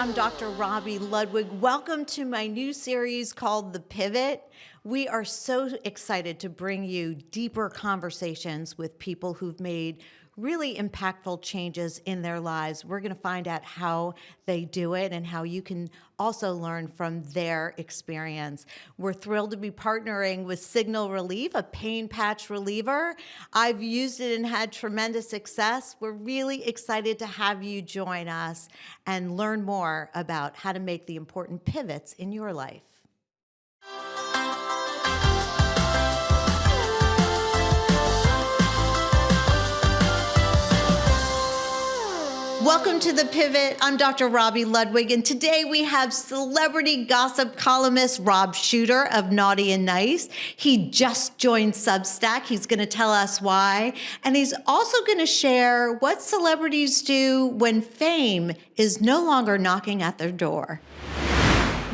I'm Dr. Robi Ludwig. Welcome to my new series called The Pivot. We are so excited to bring you deeper conversations with people who've made really impactful changes in their lives. We're going to find out how they do it and how you can also learn from their experience. We're thrilled to be partnering with Signal Relief, a pain patch reliever. I've used it and had tremendous success. We're really excited to have you join us and learn more about how to make the important pivots in your life. Welcome to The Pivot. I'm Dr. Robi Ludwig, and today we have celebrity gossip columnist Rob Shuter of Naughty and Nice. He just joined Substack. He's going to tell us why, and he's also going to share what celebrities do when fame is no longer knocking at their door.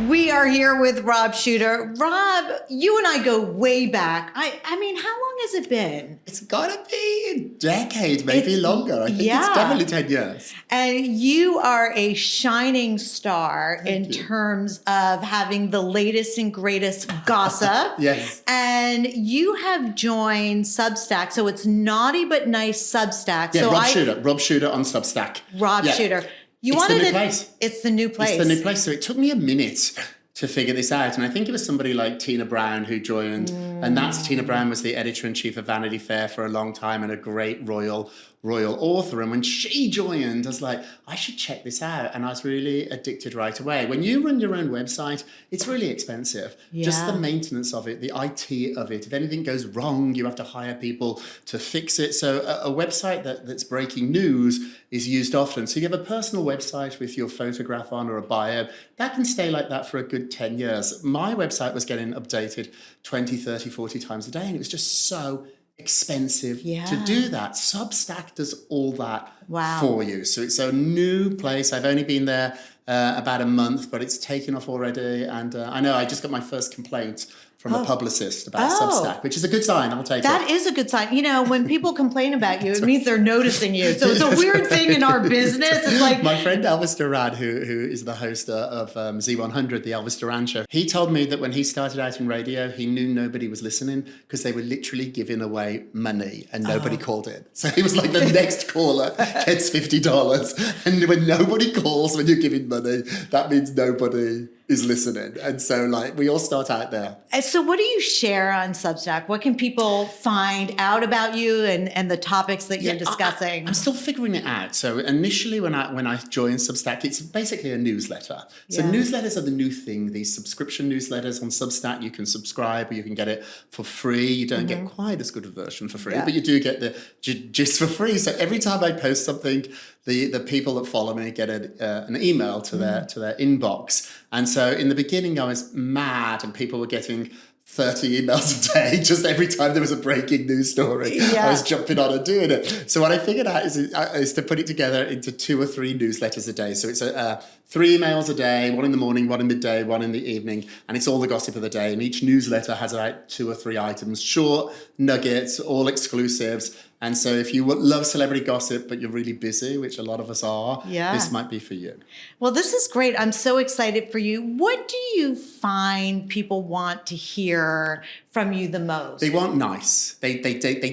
We are here with Rob Shuter. Rob, you and I go way back. I mean, how long has it been? It's got to be a decade, maybe longer. I think it's definitely 10 years. And you are a shining star in terms of having the latest and greatest gossip. Yes. And you have joined Substack. So it's Naughty but Nice Substack. Yeah, so Rob Shuter on Substack. Rob Shuter. It's the new place. It's the new place. It's the new place. So it took me a minute to figure this out. And I think it was somebody like Tina Brown who joined. And Tina Brown was the editor-in-chief of Vanity Fair for a long time and a great royal author. And when she joined, I was like, I should check this out. And I was really addicted right away. When you run your own website, it's really expensive. Yeah. Just the maintenance of it, the IT of it. If anything goes wrong, you have to hire people to fix it. So a website that's breaking news is used often. So you have a personal website with your photograph on or a bio. That can stay like that for a good 10 years. My website was getting updated 20, 30, 40 times a day. And it was just so expensive to do that. Substack does all that for you. So it's a new place. I've only been there about a month, but it's taken off already. And I know I just got my first complaint from a publicist about Substack, which is a good sign. I'll take it. That is a good sign. You know, when people complain about you, it means they're noticing you. So it's a weird thing in our business. It's like my friend Elvis Duran, who is the host of Z100, the Elvis Duran show. He told me that when he started out in radio, he knew nobody was listening because they were literally giving away money and nobody called in. So he was like, the next caller gets $50, and when nobody calls when you're giving money, that means nobody is listening. And so like we all start out there. So what do you share on Substack? What can people find out about you and the topics that you're discussing? I'm still figuring it out. So initially when I joined Substack, it's basically a newsletter. So newsletters are the new thing. These subscription newsletters on Substack, you can subscribe or you can get it for free. You don't get quite as good a version for free, but you do get the gist for free. So every time I post something, the people that follow me get an email to their inbox. And so in the beginning, I was mad and people were getting 30 emails a day, just every time there was a breaking news story. I was jumping on and doing it. So what I figured out is to put it together into 2 or 3 newsletters a day. So it's 3 emails a day, 1 in the morning, 1 in midday, 1 in the evening, and it's all the gossip of the day. And each newsletter has about 2 or 3 items, short nuggets, all exclusives. And so if you love celebrity gossip, but you're really busy, which a lot of us are, this might be for you. Well, this is great. I'm so excited for you. What do you find people want to hear from you the most? They want nice. They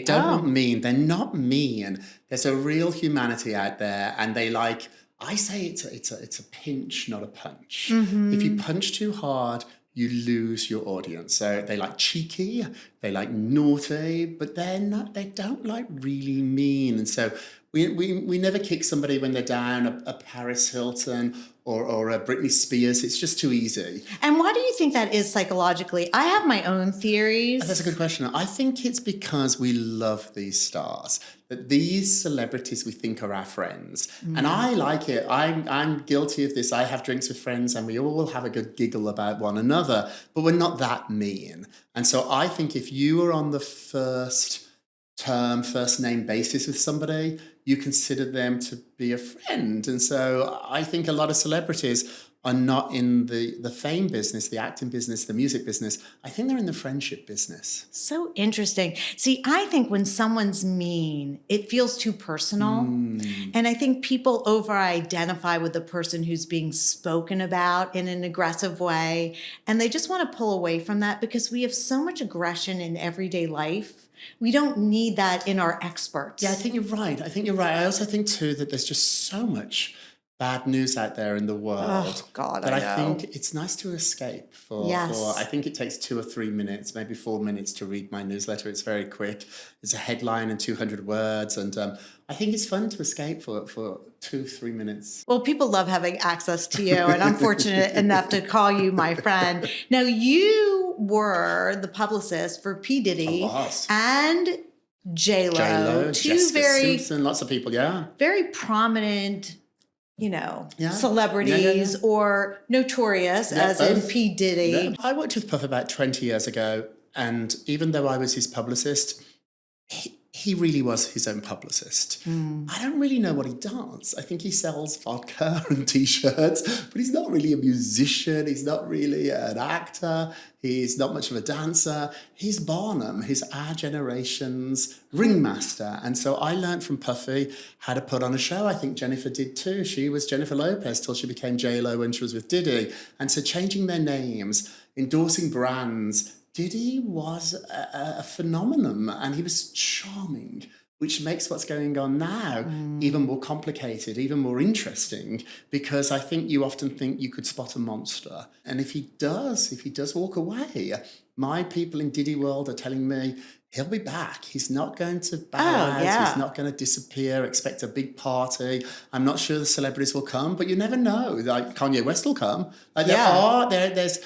don't want mean. They're not mean. There's a real humanity out there, and they like, I say it's a pinch, not a punch. If you punch too hard, you lose your audience. So they like cheeky, they like naughty, but they don't like really mean. And so we never kick somebody when they're down, a Paris Hilton or a Britney Spears. It's just too easy. And why do you think that is psychologically? I have my own theories. That's a good question. I think it's because we love these stars, that these celebrities we think are our friends. And I like it. I'm guilty of this. I have drinks with friends and we all have a good giggle about one another, but we're not that mean. And so I think if you are on the first name basis with somebody, you consider them to be a friend. And so I think a lot of celebrities are not in the fame business, the acting business, the music business. I think they're in the friendship business. So interesting. See, I think when someone's mean, it feels too personal. And I think people over identify with the person who's being spoken about in an aggressive way. And they just want to pull away from that because we have so much aggression in everyday life. We don't need that in our experts. Yeah, I think you're right. I also think too that there's just so much bad news out there in the world. Oh, God, that I I know. think it's nice to escape for, Yes. I think it takes 2 or 3 minutes, maybe 4 minutes to read my newsletter. It's very quick. It's a headline and 200 words. And I think it's fun to escape for 2-3 minutes. Well, people love having access to you, and I'm fortunate enough to call you my friend. Now, you were the publicist for P. Diddy and J-Lo, J-Lo, two Jessica very, Simpson, lots of people, very prominent, celebrities or notorious, as in P. Diddy. I worked with Puff about 20 years ago, and even though I was his publicist, he really was his own publicist. I don't really know what he does. I think he sells vodka and T-shirts, but he's not really a musician. He's not really an actor. He's not much of a dancer. He's Barnum. He's our generation's ringmaster. And so I learned from Puffy how to put on a show. I think Jennifer did too. She was Jennifer Lopez till she became J-Lo when she was with Diddy. And so changing their names, endorsing brands, Diddy was a phenomenon, and he was charming, which makes what's going on now even more complicated, even more interesting, because I think you often think you could spot a monster. And if he does walk away, my people in Diddy world are telling me he'll be back. He's not going to bow out. Yeah. He's not going to disappear. Expect a big party. I'm not sure the celebrities will come, but you never know. Like Kanye West will come. Like there's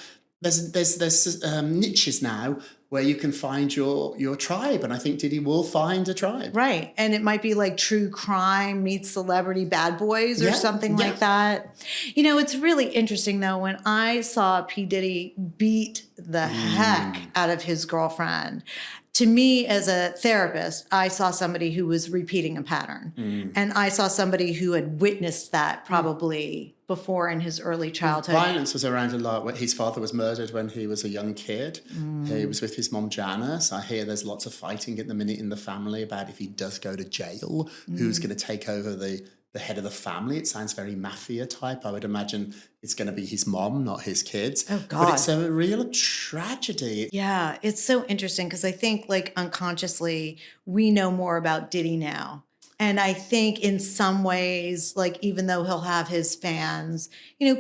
niches now where you can find your tribe, and I think Diddy will find a tribe. Right. And it might be like true crime meets celebrity bad boys or something like that. It's really interesting though, when I saw P. Diddy beat the heck out of his girlfriend, to me as a therapist, I saw somebody who was repeating a pattern. And I saw somebody who had witnessed that probably before in his early childhood. Violence was around a lot. His father was murdered when he was a young kid. He was with his mom, Janice. I hear there's lots of fighting at the minute in the family about if he does go to jail, who's going to take over the head of the family. It sounds very mafia type. I would imagine it's going to be his mom, not his kids. Oh, God. But it's a real tragedy. Yeah, it's so interesting because I think like unconsciously we know more about Diddy now. And I think in some ways, like even though he'll have his fans,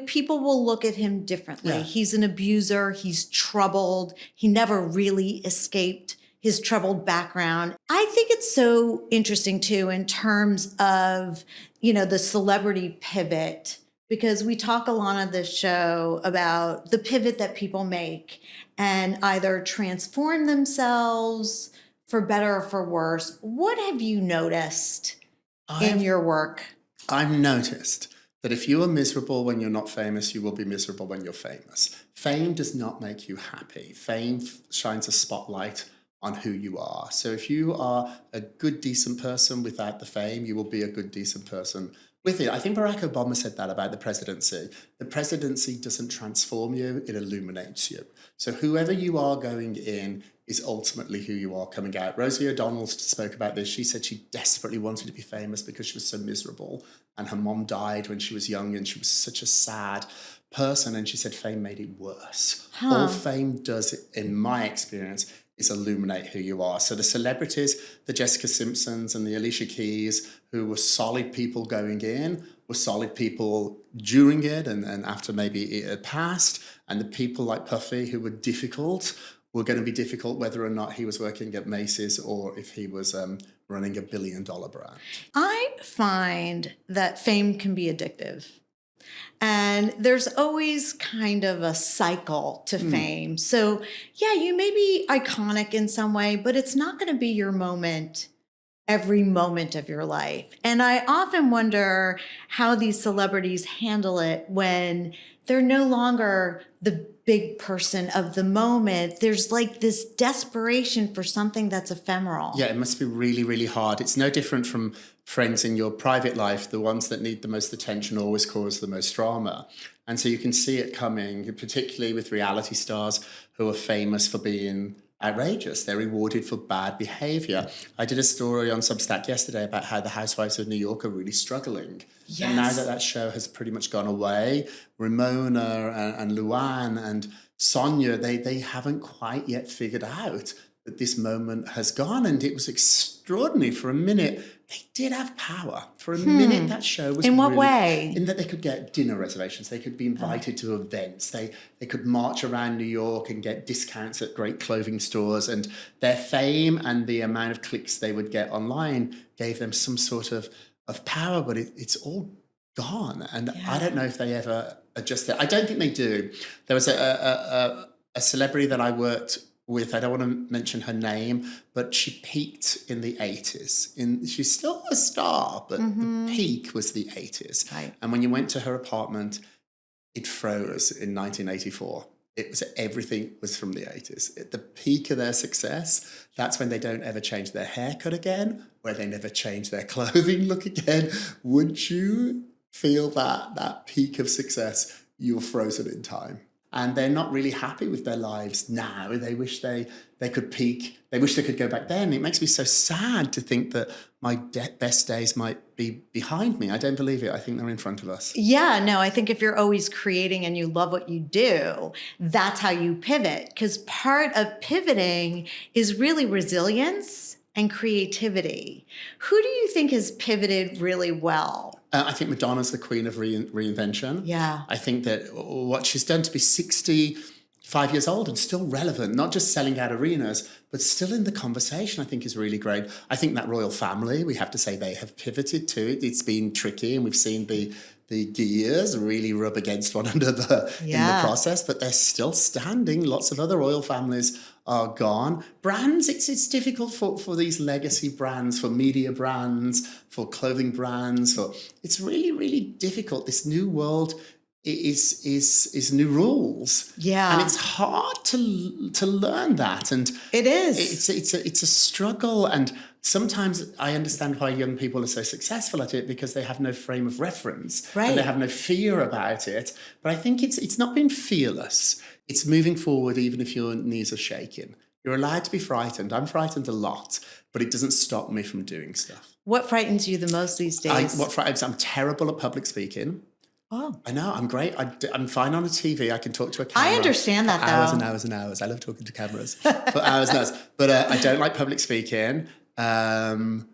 people will look at him differently. Yeah. He's an abuser. He's troubled. He never really escaped his troubled background. I think it's so interesting too in terms of, the celebrity pivot, because we talk a lot on this show about the pivot that people make and either transform themselves for better or for worse. What have you noticed in your work? I've noticed that if you are miserable when you're not famous, you will be miserable when you're famous. Fame does not make you happy. Fame shines a spotlight on who you are. So if you are a good, decent person without the fame, you will be a good, decent person with it. I think Barack Obama said that about the presidency. The presidency doesn't transform you, it illuminates you. So whoever you are going in is ultimately who you are coming out. Rosie O'Donnell spoke about this. She said she desperately wanted to be famous because she was so miserable, and her mom died when she was young, and she was such a sad person, and she said fame made it worse. All fame does, in my experience, is illuminate who you are. So the celebrities, the Jessica Simpsons and the Alicia Keys, who were solid people going in, were solid people during it and after maybe it had passed. And the people like Puffy, who were difficult, were going to be difficult whether or not he was working at Macy's or if he was running $1 billion brand. I find that fame can be addictive. And there's always kind of a cycle to fame. So, yeah, you may be iconic in some way, but it's not going to be your moment every moment of your life. And I often wonder how these celebrities handle it when they're no longer the big person of the moment. There's like this desperation for something that's ephemeral. Yeah, it must be really, really hard. It's no different from friends in your private life. The ones that need the most attention always cause the most drama. And so you can see it coming, particularly with reality stars who are famous for being outrageous. They're rewarded for bad behavior. I did a story on Substack yesterday about how the housewives of New York are really struggling. Yes. And now that show has pretty much gone away, Ramona and Luann and Sonia, they haven't quite yet figured out that this moment has gone. And it was extraordinary. For a minute, they did have power. For a minute, that show was In what really, way? in that they could get dinner reservations. They could be invited to events. They could march around New York and get discounts at great clothing stores. And their fame and the amount of clicks they would get online gave them some sort of power, but it's all gone. And I don't know if they ever adjust it. I don't think they do. There was a celebrity that I worked with, I don't want to mention her name, but she peaked in the 80s. She's still a star, but the peak was the 80s. Right. And when you went to her apartment, it froze in 1984. Everything was from the 80s. At the peak of their success, that's when they don't ever change their haircut again, where they never change their clothing look again. Would you feel that peak of success, you're frozen in time? And they're not really happy with their lives now. They wish they could peak. They wish they could go back then. It makes me so sad to think that my best days might be behind me. I don't believe it. I think they're in front of us. Yeah, no, I think if you're always creating and you love what you do, that's how you pivot. Because part of pivoting is really resilience and creativity. Who do you think has pivoted really well? I think Madonna's the queen of reinvention. Yeah. I think that what she's done to be 65 years old and still relevant, not just selling out arenas, but still in the conversation, I think is really great. I think that royal family, we have to say they have pivoted to it. It's been tricky and we've seen the gears really rub against one another in the process, but they're still standing. Lots of other royal families are gone. Brands, it's difficult for these legacy brands, for media brands, for clothing brands. It's really, really difficult. This new world is new rules. Yeah. And it's hard to learn that. And it is. It's a struggle. And sometimes I understand why young people are so successful at it, because they have no frame of reference. Right. And they have no fear about it. But I think it's not being fearless. It's moving forward even if your knees are shaking. You're allowed to be frightened. I'm frightened a lot, but it doesn't stop me from doing stuff. What frightens you the most these days? I'm terrible at public speaking. Oh. I know, I'm great. I'm fine on a TV. I can talk to a camera. I understand that, for hours though. and hours and hours. I love talking to cameras for hours and hours. But I don't like public speaking. That's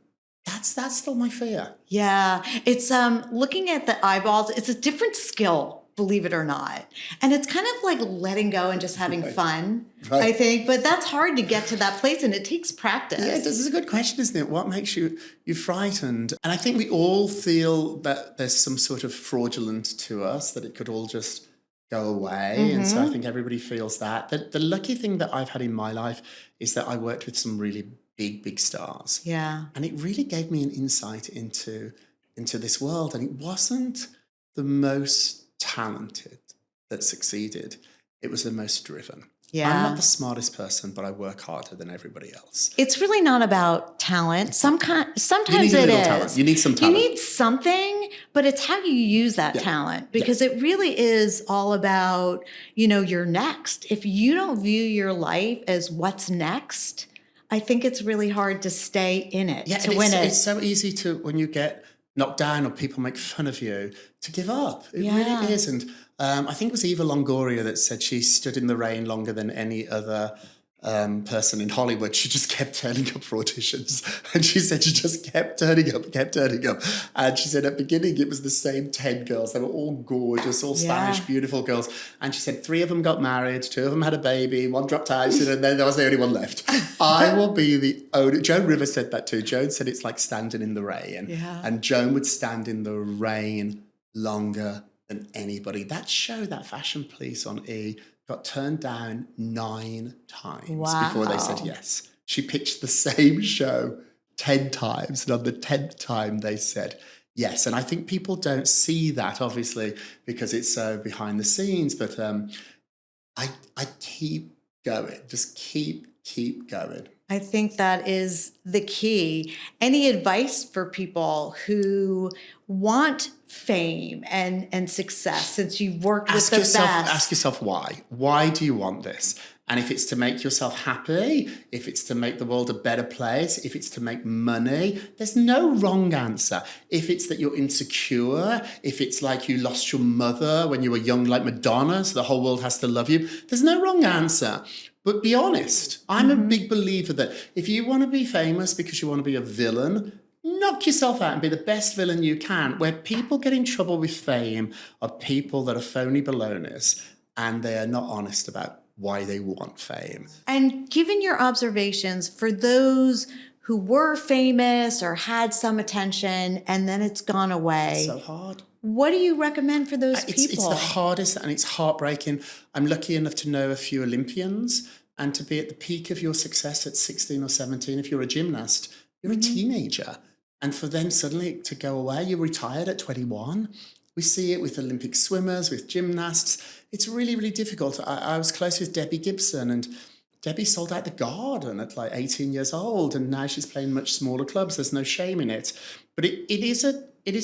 still my fear. Yeah. It's looking at the eyeballs. It's a different skill, believe it or not. And it's kind of like letting go and just having fun, I think. But that's hard to get to that place, and it takes practice. Yeah, this is a good question, isn't it? What makes you frightened? And I think we all feel that there's some sort of fraudulent to us, that it could all just go away. And so I think everybody feels that. The lucky thing that I've had in my life is that I worked with some really big stars. Yeah. And it really gave me an insight into this world. And it wasn't the most talented that succeeded. It was the most driven. Yeah. I'm not the smartest person, but I work harder than everybody else. It's really not about talent. Sometimes You need a it little is. talent. You need some talent. You need something, but it's how you use that talent, because it really is all about, your next. If you don't view your life as what's next, I think it's really hard to stay in it, to win it. It's so easy to, when you get knocked down or people make fun of you, to give up. It really is. And I think it was Eva Longoria that said she stood in the rain longer than any other person in Hollywood. She just kept turning up for auditions. And she said she just kept turning up. And she said at the beginning it was the same 10 girls. They were all gorgeous, all Spanish, beautiful girls. And she said 3 of them got married, 2 of them had a baby, 1 dropped out, and then there was the only one left. I will be the only... Joan Rivers said that too. Joan said it's like standing in the rain. Yeah. And Joan would stand in the rain longer than anybody. That show, that Fashion Police on E, got turned down 9 times before they said yes. She pitched the same show 10 times. And on the 10th time, they said yes. And I think people don't see that, obviously, because it's so behind the scenes. But I keep going. Just keep going. I think that is the key. Any advice for people who want fame and success, since you've worked with the best? Ask yourself why. Why do you want this? And if it's to make yourself happy, if it's to make the world a better place, if it's to make money, there's no wrong answer. If it's that you're insecure, if it's like you lost your mother when you were young, like Madonna, so the whole world has to love you, there's no wrong answer. But be honest. I'm a big believer that if you want to be famous because you want to be a villain, knock yourself out and be the best villain you can. Where people get in trouble with fame are people that are phony baloney's and they are not honest about why they want fame. And given your observations for those who were famous or had some attention and then it's gone away, So hard. what do you recommend for those people? It's the hardest and it's heartbreaking. I'm lucky enough to know a few Olympians and to be at the peak of your success at 16 or 17. If you're a gymnast, you're a teenager. And for them suddenly to go away, you're retired at 21. We see it with Olympic swimmers, with gymnasts. It's really, really difficult. I was close with Debbie Gibson, and Debbie sold out the Garden at like 18 years old, and now she's playing much smaller clubs. There's no shame in it. But it is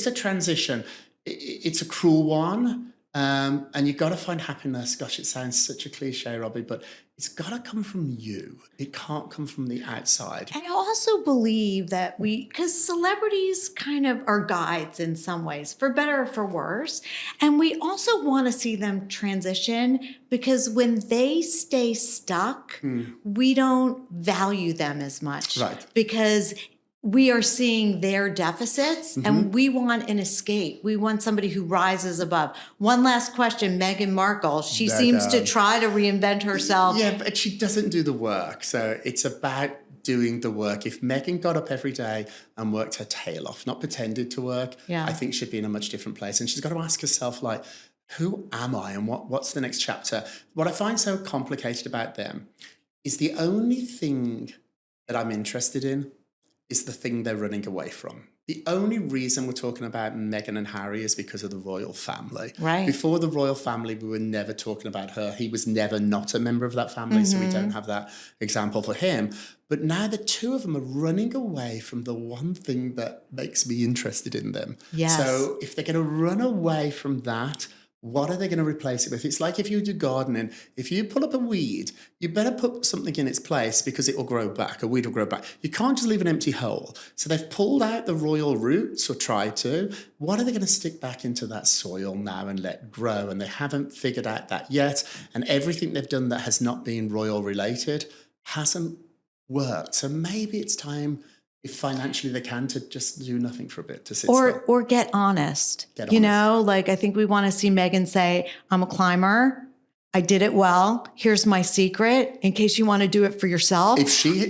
a transition. It's a cruel one. And you've got to find happiness. Gosh, it sounds such a cliche, Robbie, but it's got to come from you. It can't come from the outside. I also believe that because celebrities kind of are guides in some ways, for better or for worse. And we also want to see them transition because when they stay stuck, we don't value them as much. Right. Because we are seeing their deficits and we want an escape. We want somebody who rises above. One last question, Meghan Markle. She seems to try to reinvent herself. Yeah, but she doesn't do the work. So it's about doing the work. If Meghan got up every day and worked her tail off, not pretended to work, I think she'd be in a much different place. And she's got to ask herself, like, who am I and what's the next chapter? What I find so complicated about them is the only thing that I'm interested in is the thing they're running away from. The only reason we're talking about Meghan and Harry is because of the royal family. Right. Before the royal family, we were never talking about her. He was never not a member of that family, so we don't have that example for him. But now the two of them are running away from the one thing that makes me interested in them. Yes. So if they're going to run away from that, what are they going to replace it with? It's like if you do gardening, if you pull up a weed, you better put something in its place because it will grow back, a weed will grow back. You can't just leave an empty hole. So they've pulled out the royal roots or tried to. What are they going to stick back into that soil now and let grow? And they haven't figured out that yet. And everything they've done that has not been royal related hasn't worked. So maybe it's time, if financially they can, to just do nothing for a bit, to sit still. Or get honest. You know, like I think we want to see Meghan say, I'm a climber. I did it well. Here's my secret in case you want to do it for yourself. If she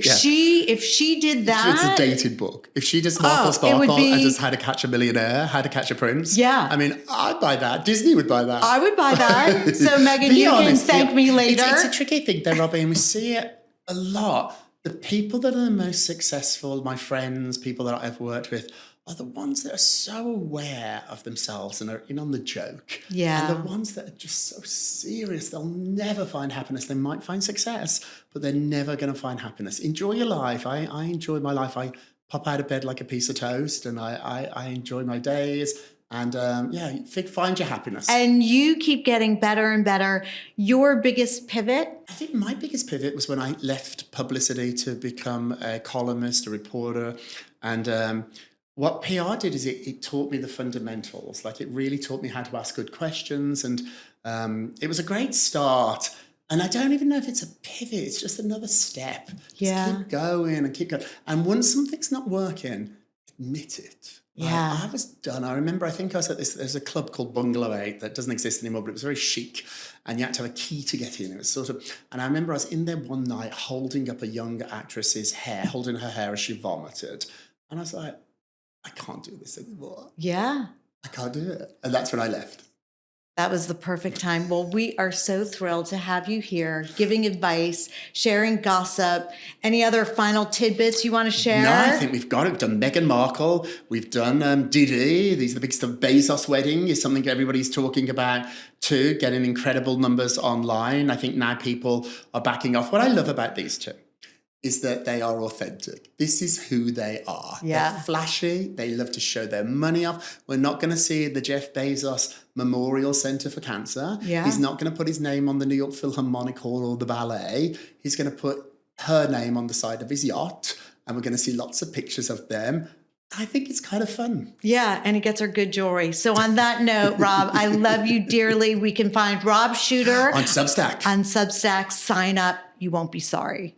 did that. It's a dated book. If she does Sparkle and does How to Catch a Millionaire, How to Catch a Prince. Yeah. I mean, I'd buy that. Disney would buy that. I would buy that. So Meghan, you can thank me later. It's a tricky thing though, Robbie, and we see it a lot. The people that are the most successful, my friends, people that I've worked with, are the ones that are so aware of themselves and are in on the joke. Yeah. And the ones that are just so serious, they'll never find happiness. They might find success, but they're never going to find happiness. Enjoy your life. I enjoy my life. I pop out of bed like a piece of toast and I enjoy my days. And find your happiness. And you keep getting better and better. Your biggest pivot? I think my biggest pivot was when I left publicity to become a columnist, a reporter. And what PR did is it taught me the fundamentals. Like it really taught me how to ask good questions. And it was a great start. And I don't even know if it's a pivot. It's just another step. Just keep going and keep going. And once something's not working, admit it. Yeah. I was done. I remember, I think I was at there's a club called Bungalow 8 that doesn't exist anymore, but it was very chic. And you had to have a key to get in. It was and I remember I was in there one night holding up a young actress's hair, holding her hair as she vomited. And I was like, I can't do this anymore. Yeah. I can't do it. And that's when I left. That was the perfect time. Well, we are so thrilled to have you here, giving advice, sharing gossip. Any other final tidbits you want to share? No, I think we've got it. We've done Meghan Markle. We've done Diddy. These are the big stuff. Bezos' wedding is something everybody's talking about too, getting incredible numbers online. I think now people are backing off. What I love about these two is that they are authentic. This is who they are. Yeah. They're flashy. They love to show their money off. We're not going to see the Jeff Bezos Memorial Center for Cancer. Yeah. He's not going to put his name on the New York Philharmonic Hall or the ballet. He's going to put her name on the side of his yacht, and we're going to see lots of pictures of them. I think it's kind of fun. Yeah, and he gets her good jewelry. So on that note, Rob, I love you dearly. We can find Rob Shooter On Substack. on Substack. Sign up. You won't be sorry.